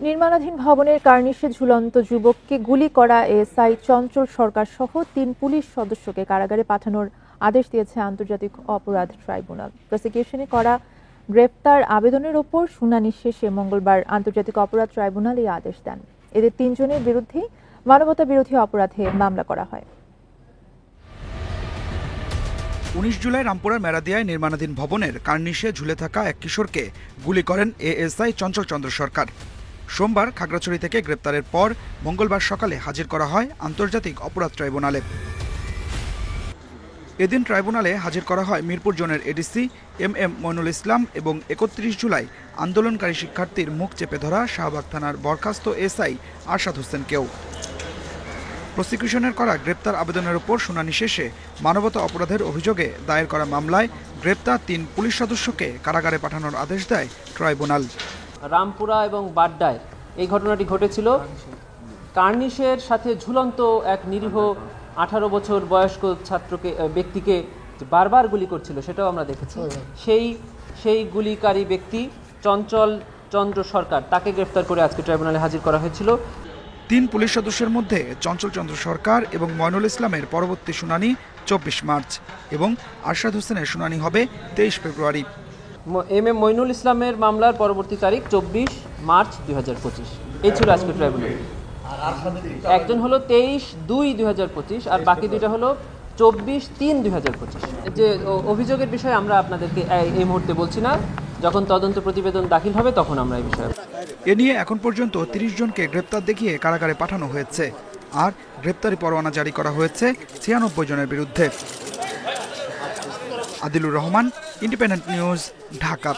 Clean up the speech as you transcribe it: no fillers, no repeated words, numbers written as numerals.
নির্মাণাধীন ভবনের কার্নিশে ঝুলন্ত যুবককে গুলি করা এসআই চঞ্চল সরকার সহ ৩ পুলিশ সদস্যকে কারাগারে পাঠানোর আদেশ দিয়েছে আন্তর্জাতিক অপরাধ ট্রাইব্যুনাল। প্রসিকিউশনে করা গ্রেপ্তার আবেদনের ওপর শুনানি শেষে মঙ্গলবার আন্তর্জাতিক অপরাধ ট্রাইব্যুনাল এই আদেশ দেন। এদের ৩ জনের বিরুদ্ধে মানবতা বিরোধী অপরাধে মামলা করা হয়। ১৯ জুলাই রামপুরার মেরাদিয়ায় নির্মাণাধীন ভবনের কার্নিশে ঝুলে থাকা এক কিশোরকে গুলি করেন এএসআই চঞ্চল চন্দ্র সরকার। সোমবার খাগড়াছড়ি থেকে গ্রেপ্তারের পর মঙ্গলবার সকালে হাজির করা হয় আন্তর্জাতিক অপরাধ ট্রাইব্যুনালে। এদিন ট্রাইব্যুনালে হাজির করা হয় মিরপুর জোনের এডিসি এম মইনুল ইসলাম এবং ৩১ জুলাই আন্দোলনকারী শিক্ষার্থীর মুখ চেপে ধরা শাহবাগ থানার বরখাস্ত এসআই আরশাদ হোসেনকেও। প্রসিকিউশনের করা গ্রেপ্তার আবেদনের উপর শুনানি শেষে মানবতা অপরাধের অভিযোগে দায়ের করা মামলায় গ্রেপ্তার ৩ পুলিশ সদস্যকে কারাগারে পাঠানোর আদেশ দেয় ট্রাইব্যুনাল। রামপুরা এবং বাড্ডায় এই ঘটনাটি ঘটেছিল। কার্নিশের সাথে ঝুলন্ত এক নিরীহ 18 বছর বয়স্ক ব্যক্তিকে বারবার গুলি করছিল, সেটাও আমরা দেখেছি। সেই গুলিকারী ব্যক্তি চঞ্চল চন্দ্র সরকার, তাকে গ্রেফতার করে আজকে ট্রাইব্যুনালে হাজির করা হয়েছিল। ৩ পুলিশ সদস্যের মধ্যে চঞ্চল চন্দ্র সরকার এবং মইনুল ইসলামের পরবর্তী শুনানি ২৪ মার্চ এবং আরশাদ হোসেনের শুনানি হবে ২৩ ফেব্রুয়ারি। এম মইনুল ইসলামের মামলার পরবর্তী তারিখ ২৪ মার্চ ২০২৫। এই ছিল আজকে ট্রাইব্যুনাল। একজন হলো ২৩/২/২০২৫ আর বাকি দুইটা হলো ২৪/৩/২০২৫। যে অভিযোগের বিষয়ে আমরা আপনাদেরকে এই মুহূর্তে বলছি না, যখন তদন্ত প্রতিবেদন দাখিল হবে তখন আমরা এই বিষয়ে। এ নিয়ে এখন পর্যন্ত ৩০ জনকে গ্রেপ্তার দেখিয়ে কারাগারে পাঠানো হয়েছে আর গ্রেপ্তারি পরোয়ানা জারি করা হয়েছে ৯৬ জনের বিরুদ্ধে। Adilur Rahman, independent news, Dhaka.